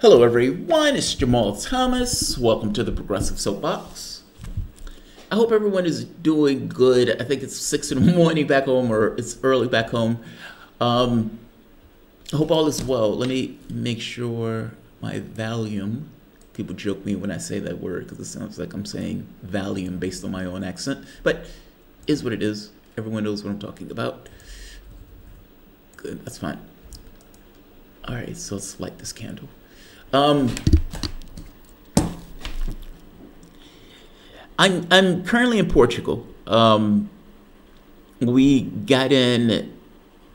Hello everyone, it's Jamarl Thomas. Welcome to the Progressive Soapbox. I hope everyone is doing good. I think it's 6 in the morning back home, or it's early back home. I hope all is well. Let me make sure my volume. People joke me when I say that word because it sounds like I'm saying volume based on my own accent, but is what it is. Everyone knows what I'm talking about. Good, that's fine. All right, so let's light this candle. I'm currently in Portugal. We got in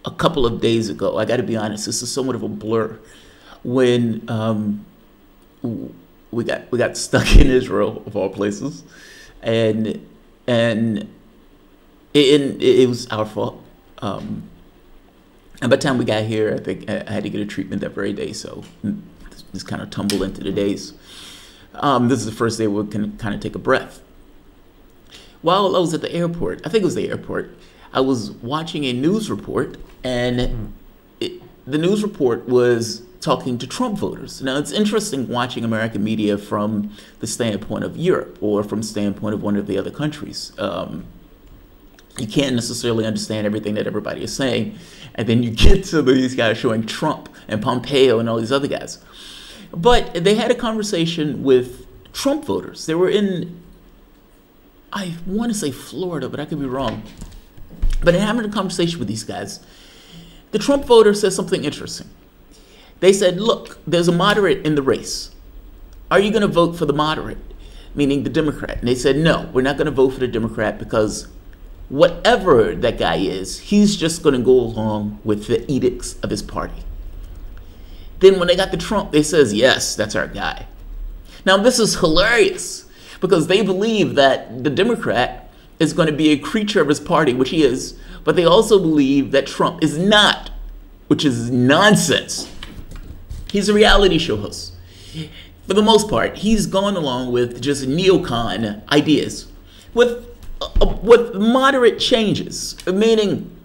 a couple of days ago. I got to be honest, this is somewhat of a blur. When we got stuck in Israel, of all places, and it was our fault. And by the time we got here, I think I had to get a treatment that very day, so just kind of tumble into the days. This is the first day we can kind of take a breath. While I was at the airport, I think it was the airport, I was watching a news report, and the news report was talking to Trump voters. Now, it's interesting watching American media from the standpoint of Europe or from the standpoint of one of the other countries. You can't necessarily understand everything that everybody is saying, and then you get to these guys showing Trump and Pompeo and all these other guys. But they had a conversation with Trump voters. They were in, I want to say Florida, but I could be wrong. But in having a conversation with these guys, the Trump voter said something interesting. They said, look, there's a moderate in the race. Are you going to vote for the moderate, meaning the Democrat? And they said, no, we're not going to vote for the Democrat because whatever that guy is, he's just going to go along with the edicts of his party. Then when they got to Trump, they says, yes, that's our guy. Now, this is hilarious because they believe that the Democrat is going to be a creature of his party, which he is, but they also believe that Trump is not, which is nonsense. He's a reality show host. For the most part, he's gone along with just neocon ideas with moderate changes, meaning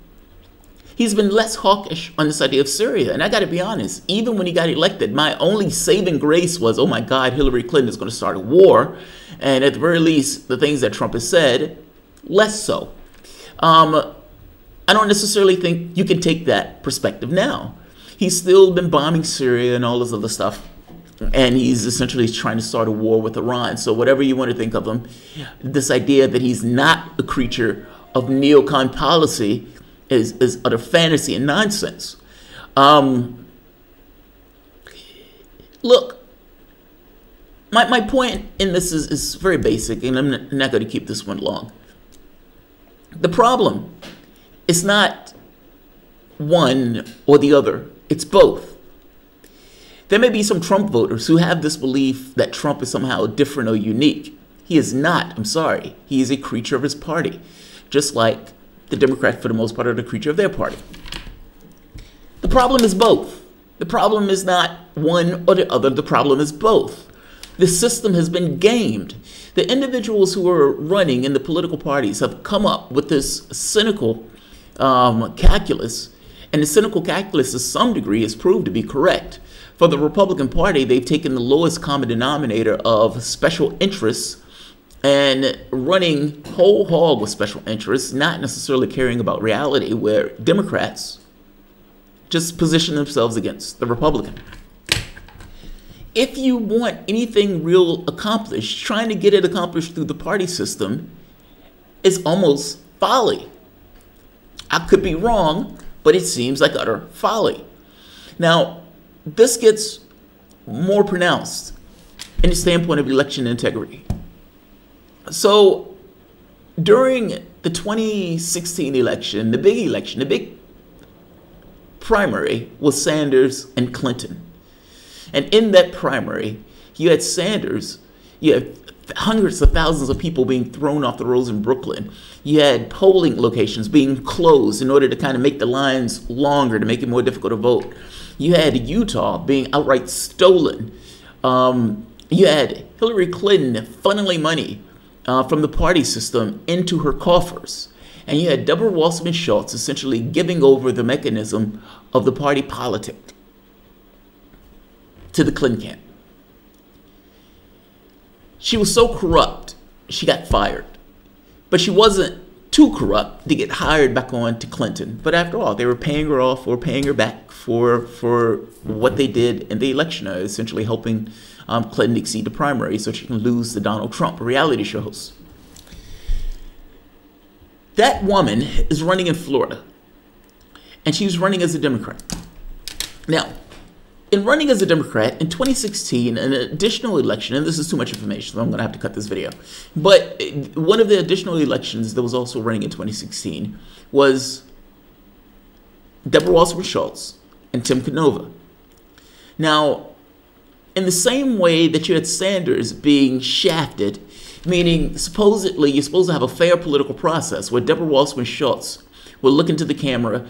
he's been less hawkish on this idea of Syria. And I got to be honest, even when he got elected, my only saving grace was, oh my God, Hillary Clinton is going to start a war. And at the very least, the things that Trump has said, less so. I don't necessarily think you can take that perspective now. He's still been bombing Syria and all this other stuff. And he's essentially trying to start a war with Iran. So whatever you want to think of him, this idea that he's not a creature of neocon policy is utter fantasy and nonsense. Look, my point in this is very basic, and I'm not going to keep this one long. The problem is not one or the other. It's both. There may be some Trump voters who have this belief that Trump is somehow different or unique. He is not. I'm sorry. He is a creature of his party, just like the Democrats, for the most part, are the creature of their party. The problem is both. The problem is not one or the other. The problem is both. The system has been gamed. The individuals who are running in the political parties have come up with this cynical calculus, and the cynical calculus to some degree is proved to be correct. For the Republican Party, they've taken the lowest common denominator of special interests and running whole hog with special interests, not necessarily caring about reality, where Democrats just position themselves against the Republican. If you want anything real accomplished, trying to get it accomplished through the party system is almost folly. I could be wrong, but it seems like utter folly. Now, this gets more pronounced in the standpoint of election integrity. So during the 2016 election, the big primary was Sanders and Clinton. And in that primary, you had Sanders, you had hundreds of thousands of people being thrown off the roads in Brooklyn. You had polling locations being closed in order to kind of make the lines longer, to make it more difficult to vote. You had Utah being outright stolen. You had Hillary Clinton funneling money from the party system into her coffers. And you had Deborah Wasserman-Schultz essentially giving over the mechanism of the party politic. to the Clinton camp. She was so corrupt, she got fired. But she wasn't too corrupt to get hired back on to Clinton. But after all, they were paying her off or paying her back for what they did in the election, essentially helping Clinton exceed the primary so she can lose to Donald Trump, a reality show host. That woman is running in Florida, and she's running as a Democrat. Now, in running as a Democrat in 2016, an additional election, and this is too much information, so I'm going to have to cut this video, but one of the additional elections that was also running in 2016 was Deborah Wasserman-Schultz and Tim Canova. Now, in the same way that you had Sanders being shafted, meaning supposedly you're supposed to have a fair political process where Deborah Wasserman-Schultz will look into the camera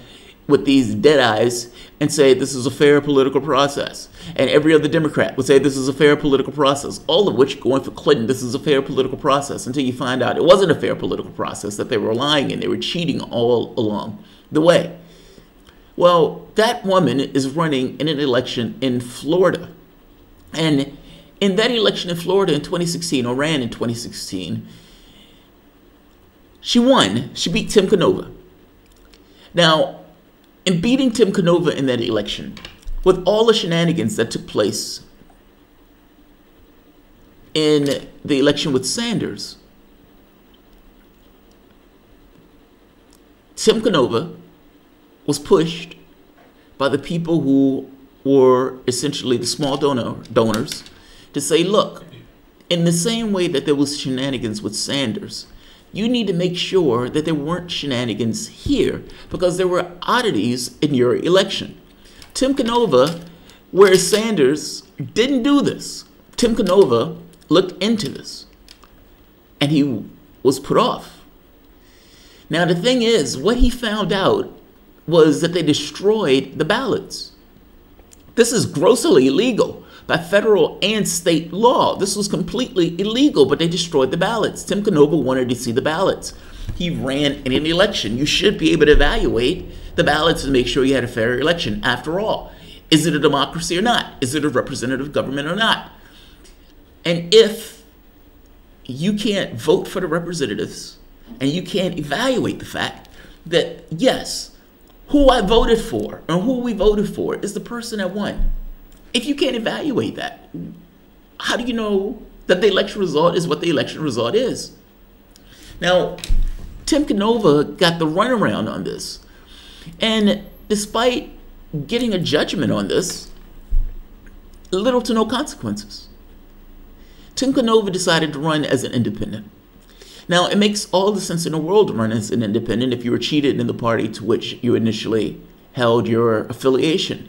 with these dead eyes and say this is a fair political process. And every other Democrat would say this is a fair political process, all of which going for Clinton, this is a fair political process, until you find out it wasn't a fair political process, that they were lying and they were cheating all along the way. Well, that woman is running in an election in Florida. And in that election in Florida in 2016, or ran in 2016, she won. She beat Tim Canova. Now, in beating Tim Canova in that election, with all the shenanigans that took place in the election with Sanders, Tim Canova was pushed by the people who were essentially the small donors to say, look, in the same way that there was shenanigans with Sanders, you need to make sure that there weren't shenanigans here because there were oddities in your election. Tim Canova, whereas Sanders didn't do this, Tim Canova looked into this and he was put off. Now, the thing is, what he found out was that they destroyed the ballots. This is grossly illegal by federal and state law. This was completely illegal, but they destroyed the ballots. Tim Canova wanted to see the ballots. He ran in an election. You should be able to evaluate the ballots and make sure you had a fair election. After all, is it a democracy or not? Is it a representative government or not? And if you can't vote for the representatives and you can't evaluate the fact that, yes, who I voted for and who we voted for is the person that won. If you can't evaluate that, how do you know that the election result is what the election result is? Now, Tim Canova got the runaround on this. And despite getting a judgment on this, little to no consequences. Tim Canova decided to run as an independent. Now, it makes all the sense in the world to run as an independent if you were cheated in the party to which you initially held your affiliation.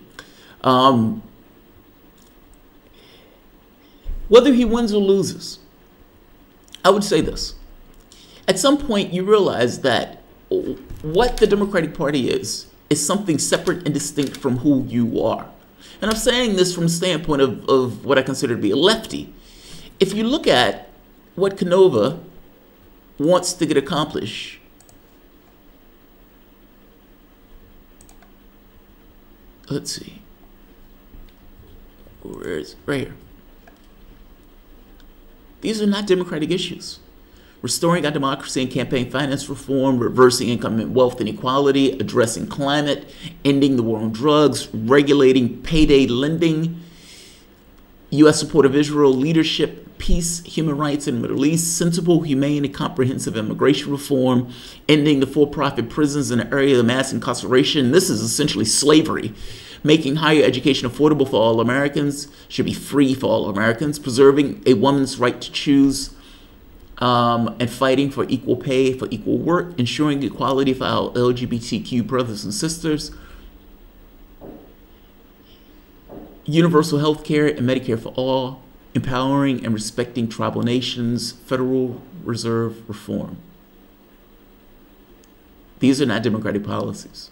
Whether he wins or loses, I would say this. At some point, you realize that what the Democratic Party is something separate and distinct from who you are. And I'm saying this from the standpoint of what I consider to be a lefty. If you look at what Canova wants to get accomplished, let's see, where is it? Right here. These are not democratic issues. Restoring our democracy and campaign finance reform, reversing income and wealth inequality, addressing climate, ending the war on drugs, regulating payday lending, U.S. support of Israel leadership, peace, human rights in the Middle East, sensible, humane, and comprehensive immigration reform, ending the for-profit prisons in the area of mass incarceration. This is essentially slavery. Making higher education affordable for all Americans, should be free for all Americans, preserving a woman's right to choose, and fighting for equal pay for equal work, ensuring equality for our LGBTQ brothers and sisters, universal health care and Medicare for all, empowering and respecting tribal nations, Federal Reserve reform. These are not democratic policies.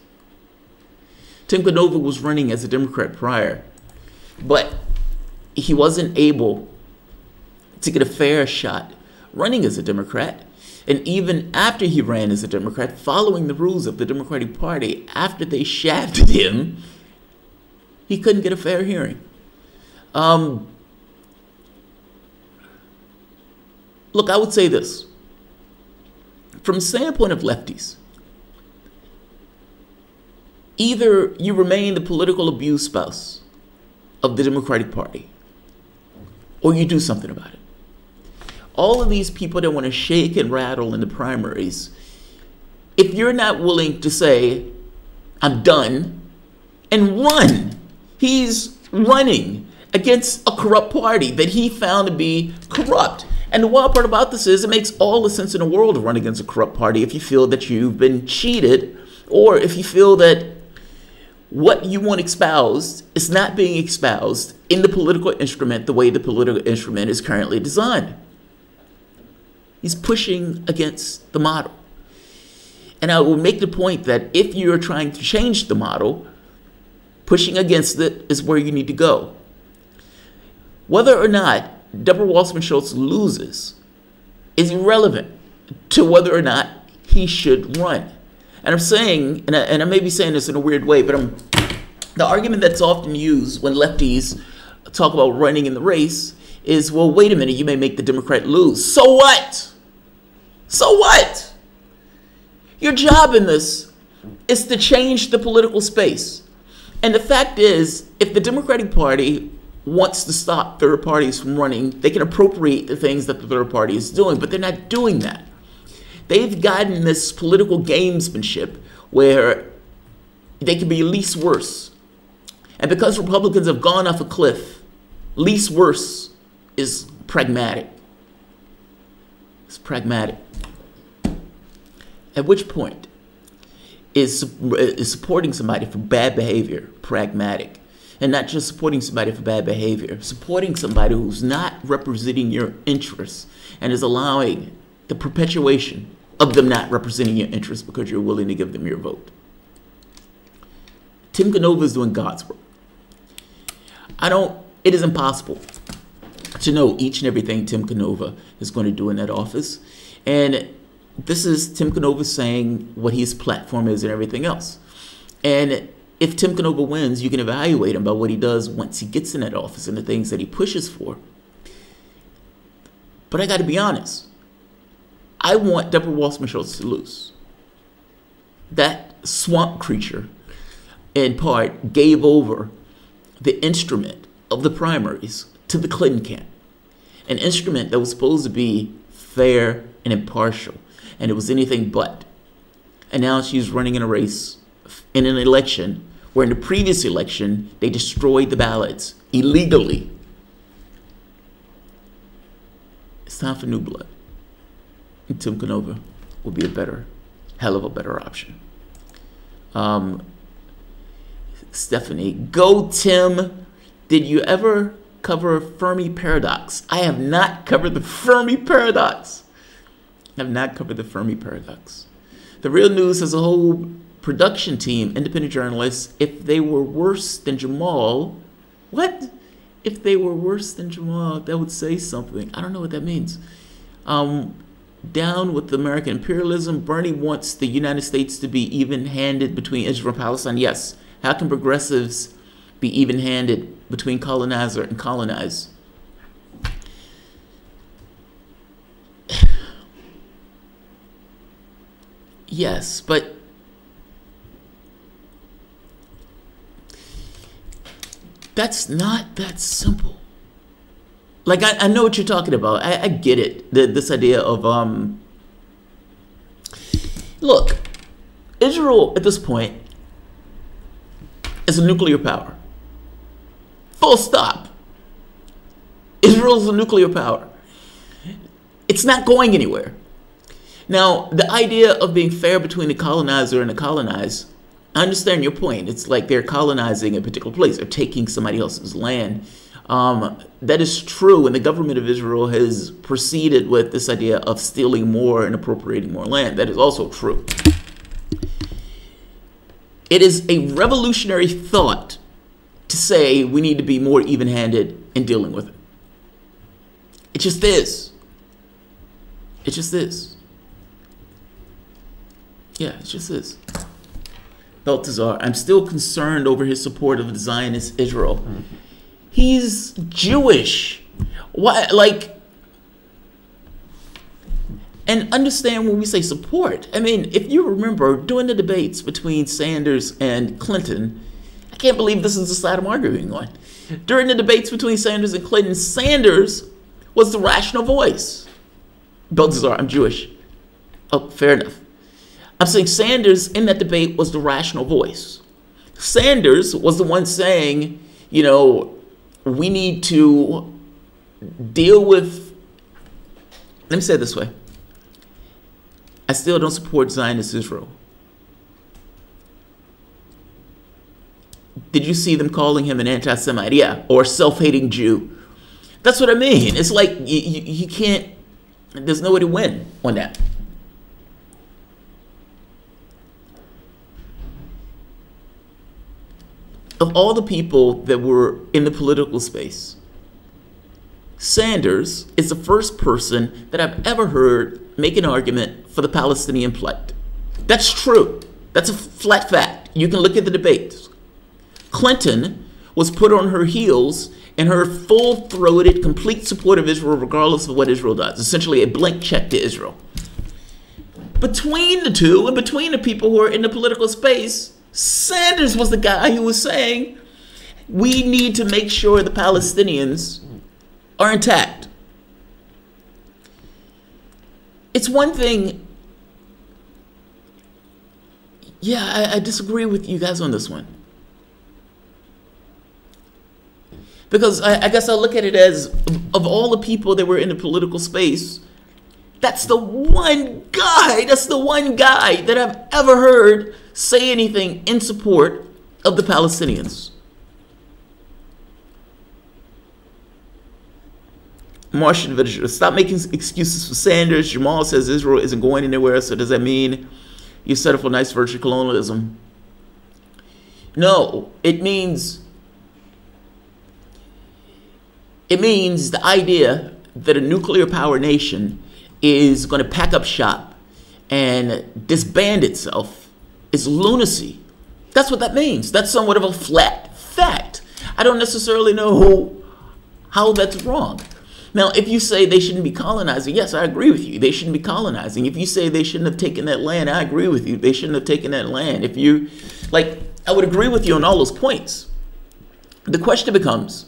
Tim Canova was running as a Democrat prior, but he wasn't able to get a fair shot running as a Democrat. And even after he ran as a Democrat, following the rules of the Democratic Party, after they shafted him, he couldn't get a fair hearing. Look, I would say this. From the standpoint of lefties, either you remain the political abuse spouse of the Democratic Party, or you do something about it. All of these people that want to shake and rattle in the primaries, if you're not willing to say, I'm done, and run, he's running against a corrupt party that he found to be corrupt. And the wild part about this is it makes all the sense in the world to run against a corrupt party if you feel that you've been cheated, or if you feel that what you want espoused is not being espoused in the political instrument the way the political instrument is currently designed. He's pushing against the model. And I will make the point that if you're trying to change the model, pushing against it is where you need to go. Whether or not Deborah Wasserman-Schultz loses is irrelevant to whether or not he should run. And I'm saying, and I may be saying this in a weird way, but the argument that's often used when lefties talk about running in the race is, well, wait a minute, you may make the Democrat lose. So what? So what? Your job in this is to change the political space. And the fact is, if the Democratic Party wants to stop third parties from running, they can appropriate the things that the third party is doing, but they're not doing that. They've gotten this political gamesmanship where they can be least worse. And because Republicans have gone off a cliff, least worse is pragmatic. It's pragmatic. At which point is supporting somebody for bad behavior pragmatic? And not just supporting somebody for bad behavior, supporting somebody who's not representing your interests and is allowing the perpetuation of them not representing your interests because you're willing to give them your vote. Tim Canova is doing God's work. It is impossible to know each and everything Tim Canova is going to do in that office. And this is Tim Canova saying what his platform is and everything else. And if Tim Canova wins, you can evaluate him by what he does once he gets in that office and the things that he pushes for. But I got to be honest. I want Deborah Wasserman-Schultz to lose. That swamp creature, in part, gave over the instrument of the primaries to the Clinton camp. An instrument that was supposed to be fair and impartial, and it was anything but. And now she's running in a race, in an election, where in the previous election, they destroyed the ballots illegally. It's time for new blood. And Tim Canova will be a hell of a better option. Stephanie, go Tim. Did you ever cover Fermi paradox? I have not covered the Fermi paradox. I have not covered the Fermi paradox. The Real News has a whole production team, independent journalists. If they were worse than Jamarl, what? If they were worse than Jamarl, that would say something. I don't know what that means. Down with American imperialism. Bernie wants the United States to be even-handed between Israel and Palestine. Yes. How can progressives be even-handed between colonizer and colonized? Yes, but that's not that simple. Like, I know what you're talking about. I get it. This idea of, look, Israel at this point is a nuclear power. Full stop. Israel is a nuclear power. It's not going anywhere. Now, the idea of being fair between the colonizer and the colonized, I understand your point. It's like they're colonizing a particular place. They're taking somebody else's land. That is true, and the government of Israel has proceeded with this idea of stealing more and appropriating more land. That is also true. It is a revolutionary thought to say we need to be more even-handed in dealing with it. It just is. It just is. Yeah, it just is. Baltazar, I'm still concerned over his support of the Zionist Israel. He's Jewish. Why, like, and understand when we say support. I mean, if you remember during the debates between Sanders and Clinton, I can't believe this is the side I'm arguing on. During the debates between Sanders and Clinton, Sanders was the rational voice. Balthazar, I'm Jewish. Oh, fair enough. I'm saying Sanders in that debate was the rational voice. Sanders was the one saying, you know, we need to deal with, let me say it this way. I still don't support Zionist Israel. Did you see them calling him an anti-Semite? Yeah, or self-hating Jew. That's what I mean. It's like you can't, there's no way to win on that. Of all the people that were in the political space, Sanders is the first person that I've ever heard make an argument for the Palestinian plight. That's true. That's a flat fact. You can look at the debates. Clinton was put on her heels in her full-throated, complete support of Israel, regardless of what Israel does. Essentially a blank check to Israel. Between the two, and between the people who are in the political space, Sanders was the guy who was saying, we need to make sure the Palestinians are intact. It's one thing, yeah, I disagree with you guys on this one. Because I guess I look at it as, of all the people that were in the political space, that's the one guy that I've ever heard say anything in support of the Palestinians. Martian Villager, stop making excuses for Sanders. Jamal says Israel isn't going anywhere, so does that mean you set up for nice virtue colonialism? No, it means the idea that a nuclear power nation is going to pack up shop and disband itself is lunacy. That's what that means. That's somewhat of a flat fact. I don't necessarily know how that's wrong. Now, if you say they shouldn't be colonizing, yes, I agree with you. They shouldn't be colonizing. If you say they shouldn't have taken that land, I agree with you. They shouldn't have taken that land. If you, like, I would agree with you on all those points. The question becomes,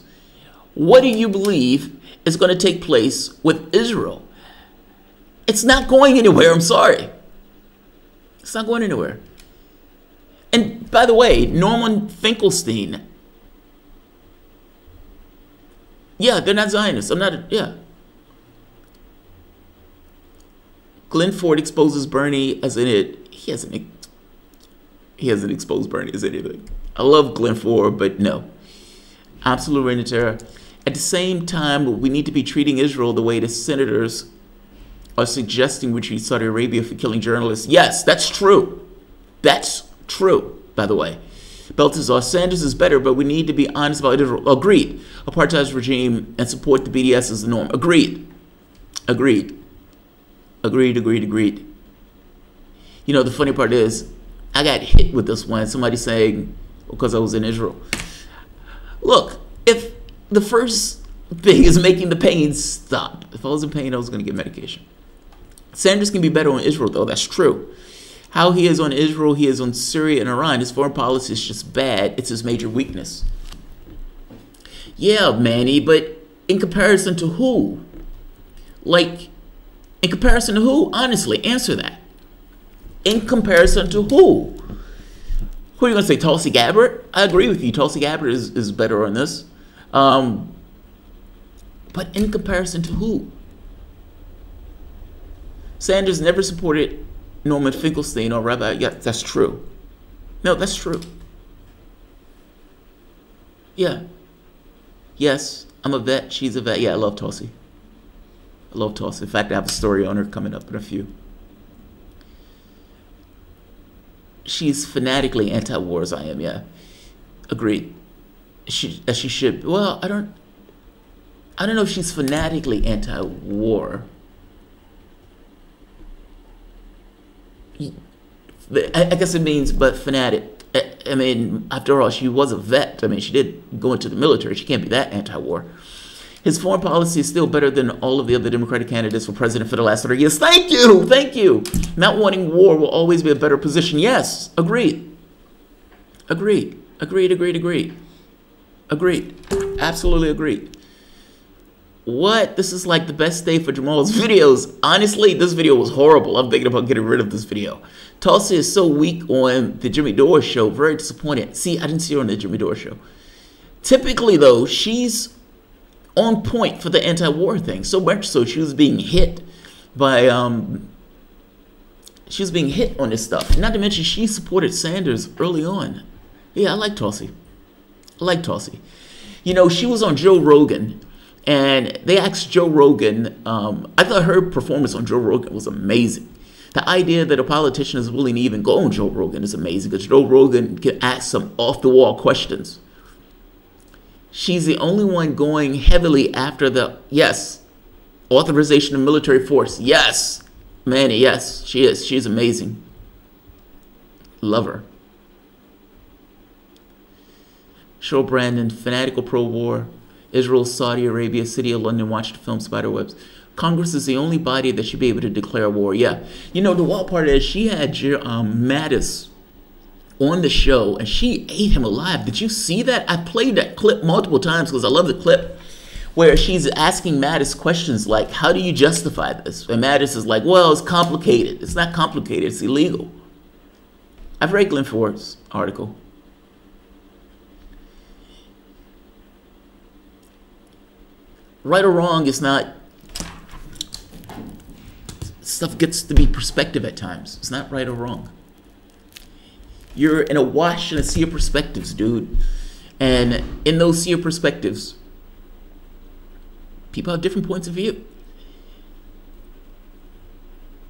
what do you believe is going to take place with Israel? It's not going anywhere. I'm sorry. It's not going anywhere. And by the way, Norman Finkelstein, yeah, they're not Zionists. Yeah. Glenn Ford exposes Bernie as an it. He hasn't exposed Bernie as anything. I love Glenn Ford, but no. Absolute reign of terror. At the same time, we need to be treating Israel the way the senators are suggesting we treat Saudi Arabia for killing journalists. Yes, that's true. That's true, by the way. Balthazar, Sanders is better, but we need to be honest about Israel. Agreed. Apartheid regime and support the BDS as the norm. Agreed. Agreed. Agreed, agreed, agreed. You know, the funny part is, I got hit with this one. Somebody saying, because I was in Israel. Look, if the first thing is making the pain stop. If I was in pain, I was going to get medication. Sanders can be better on Israel, though. That's true. How he is on Israel, he is on Syria and Iran. His foreign policy is just bad. It's his major weakness. Yeah, Manny, but in comparison to who? Like, in comparison to who? Honestly, answer that. In comparison to who? Who are you going to say, Tulsi Gabbard? I agree with you. Tulsi Gabbard is better on this. But in comparison to who? Sanders never supported Norman Finkelstein or Rabbi. Yeah, that's true. No, that's true. Yeah. Yes, I'm a vet. She's a vet. Yeah, I love Tulsi. I love Tulsi. In fact, I have a story on her coming up in a few. She's fanatically anti-war as I am, yeah. Agreed. As she should. Well, I don't know if she's fanatically anti-war. I guess it means, but fanatic. I mean, after all, she was a vet. that. I mean, she did go into the military. She can't be that anti-war. His foreign policy is still better than all of the other Democratic candidates for president for the last 30 years. Thank you. Thank you. Not wanting war will always be a better position. Yes. Agreed. Agreed. Agreed. Agreed. Agreed. Agreed. Absolutely agreed. What? This is like the best day for Jamal's videos. Honestly, this video was horrible. I'm thinking about getting rid of this video. Tulsi is so weak on the Jimmy Dore show. Very disappointed. See, I didn't see her on the Jimmy Dore show. Typically, though, she's on point for the anti-war thing. So much so she was being hit by she was being hit on this stuff. Not to mention she supported Sanders early on. Yeah, I like Tulsi. I like Tulsi. You know, she was on Joe Rogan, and they asked Joe Rogan, I thought her performance on Joe Rogan was amazing. The idea that a politician is willing to even go on Joe Rogan is amazing, because Joe Rogan can ask some off-the-wall questions. She's the only one going heavily after the, yes, authorization of military force. Yes, Manny, yes, she is. She's amazing. Love her. Show Brandon, fanatical pro-war. Israel, Saudi Arabia, City of London, watch the film Spiderwebs. Congress is the only body that should be able to declare war. Yeah. You know, the wild part is she had Mattis on the show, and she ate him alive. Did you see that? I played that clip multiple times because I love the clip where she's asking Mattis questions like, how do you justify this? And Mattis is like, well, it's complicated. It's not complicated. It's illegal. I've read Glenn Ford's article. Right or wrong is not, stuff gets to be perspective at times. It's not right or wrong. You're in a wash and a sea of perspectives, dude. And in those sea of perspectives, people have different points of view.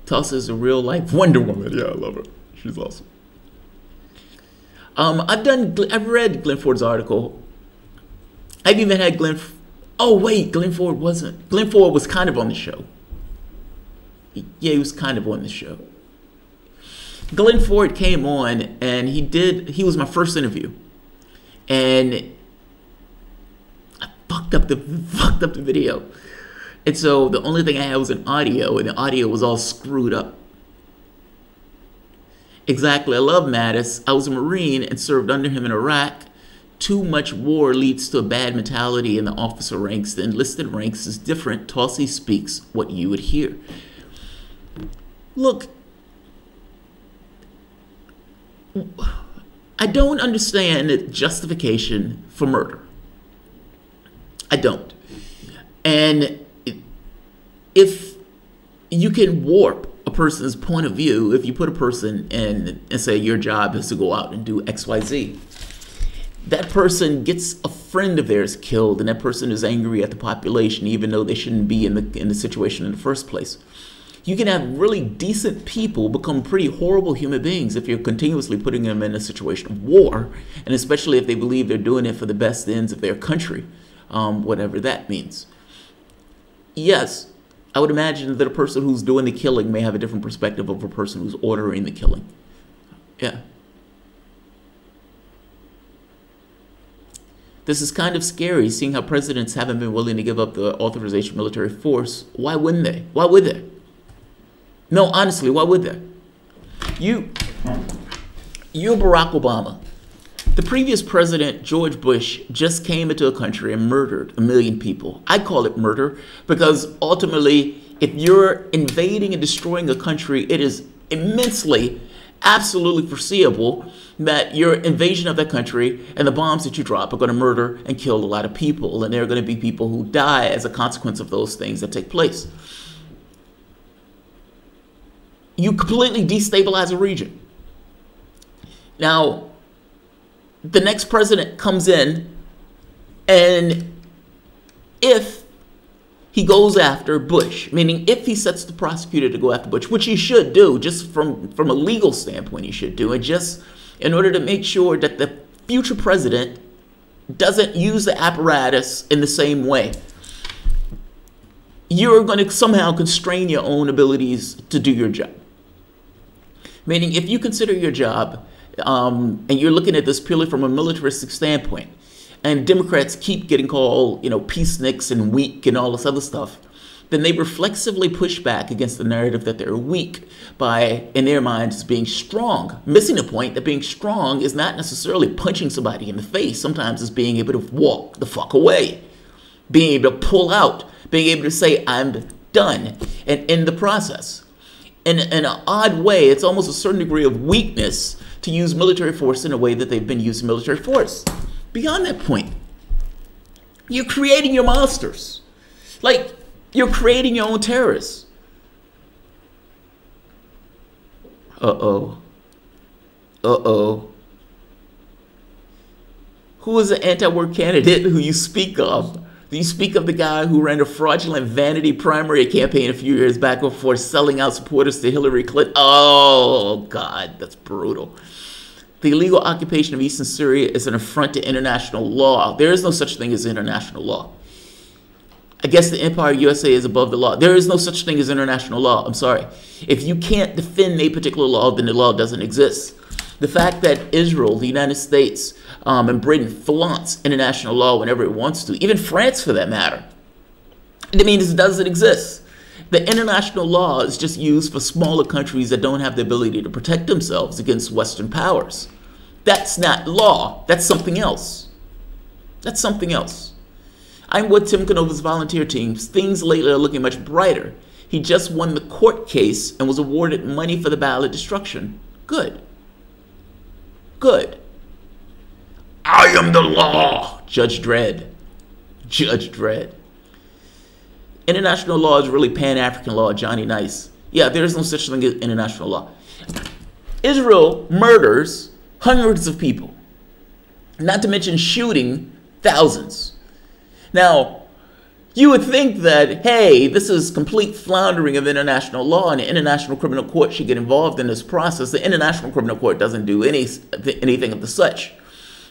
Tulsa is a real life Wonder Woman. Yeah, I love her. She's awesome. I've read Glenn Ford's article. I've even had oh wait, Glenn Ford wasn't. Glenn Ford was kind of on the show. Yeah, he was kind of on the show. Glenn Ford came on, and he was my first interview, and I fucked up the video, and so the only thing I had was an audio, and the audio was all screwed up. Exactly. I love Mattis. I was a Marine and served under him in Iraq. Too much war leads to a bad mentality in the officer ranks. The enlisted ranks is different. Tulsi speaks what you would hear. Look, I don't understand the justification for murder. I don't. And if you can warp a person's point of view, if you put a person in and say your job is to go out and do X, Y, Z, that person gets a friend of theirs killed, and that person is angry at the population, even though they shouldn't be in the situation in the first place. You can have really decent people become pretty horrible human beings if you're continuously putting them in a situation of war, and especially if they believe they're doing it for the best ends of their country, whatever that means. Yes, I would imagine that a person who's doing the killing may have a different perspective of a person who's ordering the killing. Yeah. This is kind of scary, seeing how presidents haven't been willing to give up the authorization of military force. Why wouldn't they? Why would they? No, honestly, why would they? You're Barack Obama. The previous president, George Bush, just came into a country and murdered 1 million people. I call it murder because ultimately, if you're invading and destroying a country, it is immensely, absolutely foreseeable that your invasion of that country and the bombs that you drop are going to murder and kill a lot of people. And there are going to be people who die as a consequence of those things that take place. You completely destabilize a region. Now, the next president comes in, and if he goes after Bush, meaning if he sets the prosecutor to go after Bush, which he should do, just from a legal standpoint he should do, and just in order to make sure that the future president doesn't use the apparatus in the same way, you're going to somehow constrain your own abilities to do your job. Meaning, if you consider your job and you're looking at this purely from a militaristic standpoint, and Democrats keep getting called, peaceniks and weak and all this other stuff, then they reflexively push back against the narrative that they're weak by, in their minds, being strong, missing the point that being strong is not necessarily punching somebody in the face. Sometimes it's being able to walk the fuck away, being able to pull out, being able to say, I'm done, and end the process. In an odd way, it's almost a certain degree of weakness to use military force in a way that they've been using military force. Beyond that point, you're creating your monsters. Like, you're creating your own terrorists. Uh-oh. Uh-oh. Who is the anti-war candidate who you speak of? Do you speak of the guy who ran a fraudulent vanity primary campaign a few years back before selling out supporters to Hillary Clinton? Oh, God, that's brutal. The illegal occupation of eastern Syria is an affront to international law. There is no such thing as international law. I guess the Empire USA is above the law. There is no such thing as international law. I'm sorry. If you can't defend a particular law, then the law doesn't exist. The fact that Israel, the United States, and Britain flaunts international law whenever it wants to, even France for that matter, it means it doesn't exist. The international law is just used for smaller countries that don't have the ability to protect themselves against Western powers. That's not law. That's something else. That's something else. I'm with Tim Canova's volunteer teams. Things lately are looking much brighter. He just won the court case and was awarded money for the ballot destruction. Good. Good. I am the law, Judge Dredd. Judge Dredd. International law is really Pan-African law, Johnny Nice. Yeah, there is no such thing as international law. Israel murders hundreds of people, not to mention shooting thousands. Now, you would think that, hey, this is complete floundering of international law and the International Criminal Court should get involved in this process. The International Criminal Court doesn't do anything of the such.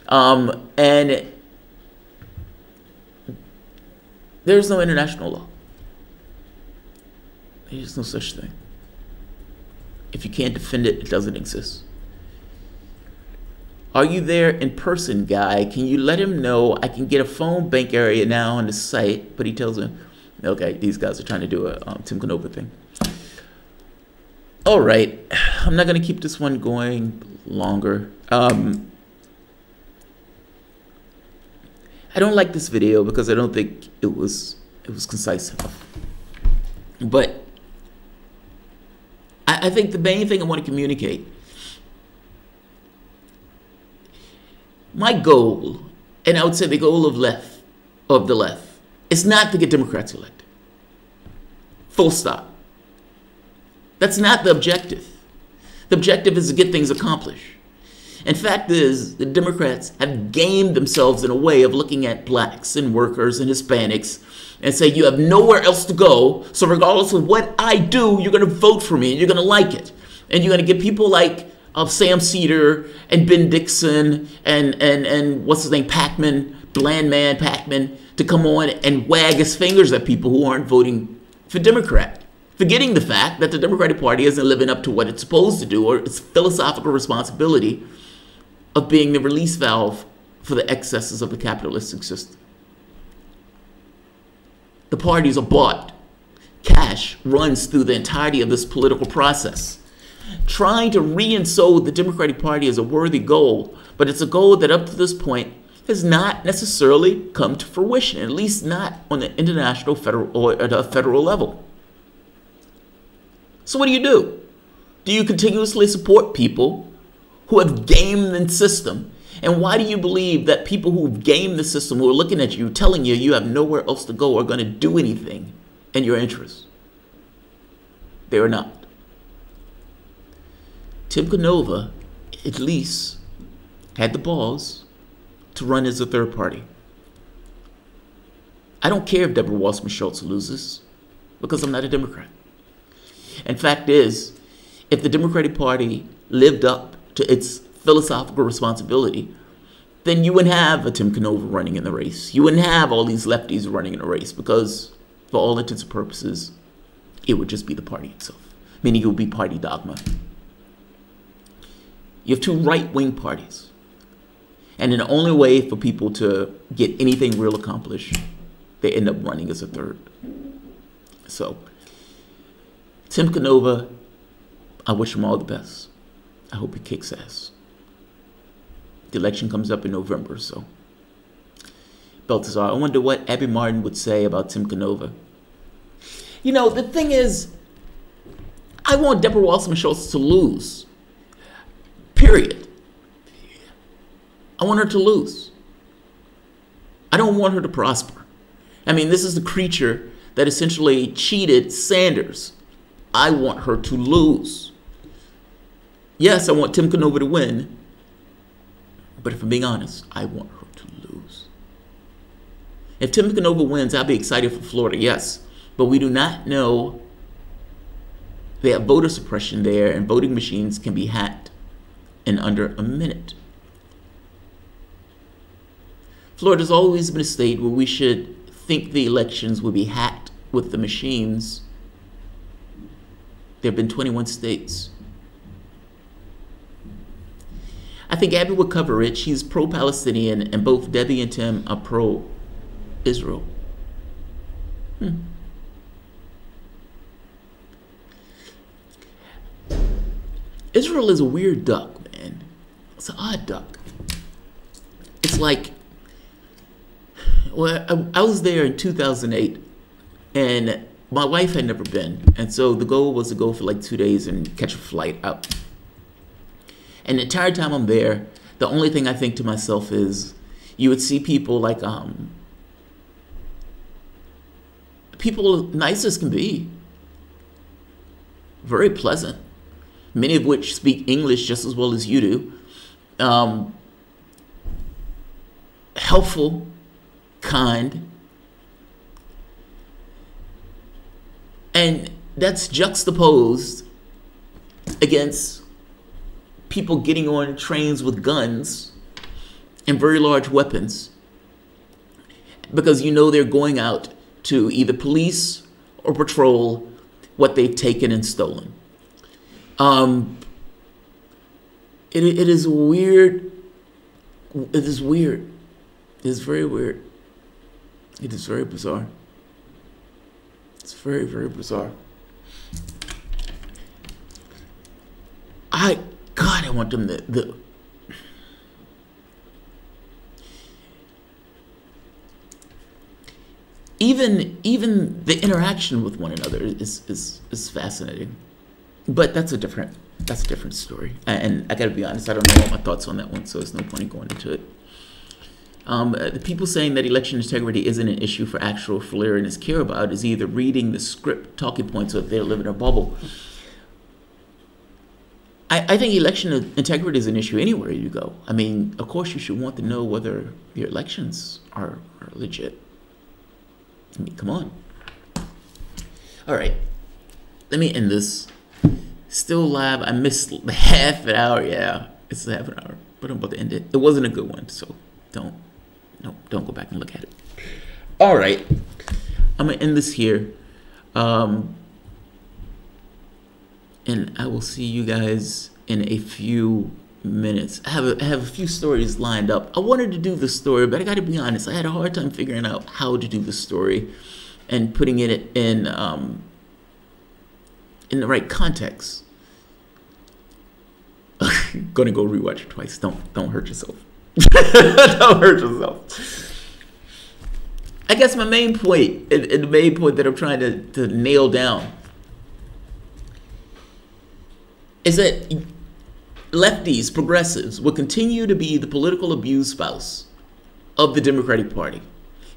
And there's no international law. There's no such thing. If you can't defend it, it doesn't exist. Are you there in person, guy? Can you let him know I can get a phone bank area now on the site? But he tells him, okay, these guys are trying to do a Tim Canova thing. All right, I'm not going to keep this one going longer. I don't like this video because I don't think it was concise enough. But I think the main thing I want to communicate, my goal, and I would say the goal of the left, is not to get Democrats elected. Full stop. That's not the objective. The objective is to get things accomplished. And fact is, the Democrats have gamed themselves in a way of looking at blacks and workers and Hispanics and say, you have nowhere else to go, so regardless of what I do, you're going to vote for me and you're going to like it. And you're going to get people like Sam Cedar and Ben Dixon and what's his name, Bland Man Packman, to come on and wag his fingers at people who aren't voting for Democrat, forgetting the fact that the Democratic Party isn't living up to what it's supposed to do or its philosophical responsibility of being the release valve for the excesses of the capitalistic system. The parties are bought. Cash runs through the entirety of this political process. Trying to reinsert the Democratic Party is a worthy goal, but it's a goal that up to this point has not necessarily come to fruition, at least not on the international or at a federal level. So what do? Do you continuously support people who have gamed the system? And why do you believe that people who've gamed the system, who are looking at you, telling you you have nowhere else to go, are going to do anything in your interest? They are not. Tim Canova, at least, had the balls to run as a third party. I don't care if Deborah Wasserman-Schultz loses, because I'm not a Democrat. And fact is, if the Democratic Party lived up to its philosophical responsibility, then you wouldn't have a Tim Canova running in the race. You wouldn't have all these lefties running in the race, because for all intents and purposes, it would just be the party itself, meaning it would be party dogma. You have two right-wing parties. And then the only way for people to get anything real accomplished, they end up running as a third. So, Tim Canova, I wish him all the best. I hope he kicks ass. The election comes up in November, so. Balthazar, I wonder what Abby Martin would say about Tim Canova. You know, the thing is, I want Deborah Wasserman-Schultz to lose. Period. I want her to lose. I don't want her to prosper. I mean, this is the creature that essentially cheated Sanders. I want her to lose. Yes, I want Tim Canova to win. But if I'm being honest, I want her to lose. If Tim Canova wins, I'll be excited for Florida, yes. But we do not know. They have voter suppression there, and voting machines can be hacked in under a minute. Florida's always been a state where we should think the elections would be hacked with the machines. There have been 21 states. I think Abby would cover it. She's pro-Palestinian, and both Debbie and Tim are pro-Israel. Israel is a weird duck, man. It's an odd duck. It's like, well, I was there in 2008, and my wife had never been. And so the goal was to go for like 2 days and catch a flight out. And the entire time I'm there, the only thing I think to myself is, you would see people like, people nice as can be, very pleasant, many of which speak English just as well as you do, helpful, kind, and that's juxtaposed against people getting on trains with guns and very large weapons because you know they're going out to either police or patrol what they've taken and stolen. It is weird. It is weird. It is very weird. It is very bizarre. It's very, very bizarre. God, I want them to, even the interaction with one another is fascinating. But that's a different story. And I gotta be honest, I don't know all my thoughts on that one, so there's no point in going into it. The people saying that election integrity isn't an issue for actual Floridians care about is either reading the script talking points or if they live in a bubble. I think election integrity is an issue anywhere you go. I mean, of course you should want to know whether your elections are legit. I mean, come on. All right, let me end this. Still live. I missed half an hour. Yeah, it's half an hour, but I'm about to end it. It wasn't a good one, so don't go back and look at it. All right, I'm gonna end this here, and I will see you guys in a few minutes. I have a few stories lined up. I wanted to do the story, but I got to be honest. I had a hard time figuring out how to do the story and putting it in the right context. Gonna go rewatch it twice. Don't hurt yourself. Don't hurt yourself. I guess my main point, and the main point that I'm trying to nail down, is that lefties, progressives, will continue to be the political abuse spouse of the Democratic Party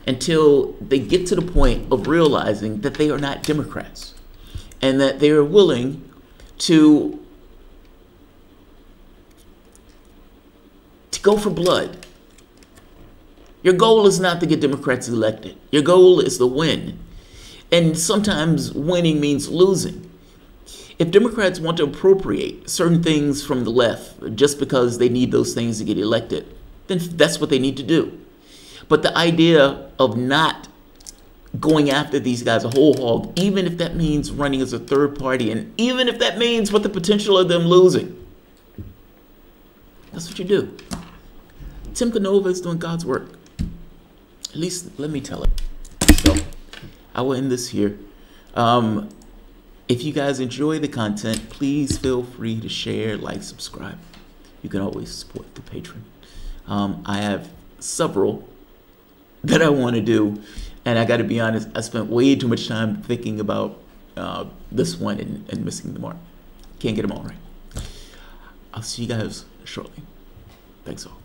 until they get to the point of realizing that they are not Democrats and that they are willing to go for blood. Your goal is not to get Democrats elected. Your goal is to win. And sometimes winning means losing. If Democrats want to appropriate certain things from the left just because they need those things to get elected, then that's what they need to do. But the idea of not going after these guys a whole hog, even if that means running as a third party, and even if that means what the potential of them losing, That's what you do. Tim Canova is doing God's work. At least let me tell it. So I will end this here. If you guys enjoy the content, please feel free to share, like, subscribe. You can always support the Patreon. I have several that I want to do, and I got to be honest, I spent way too much time thinking about this one and missing the mark. Can't get them all right. I'll see you guys shortly. Thanks all.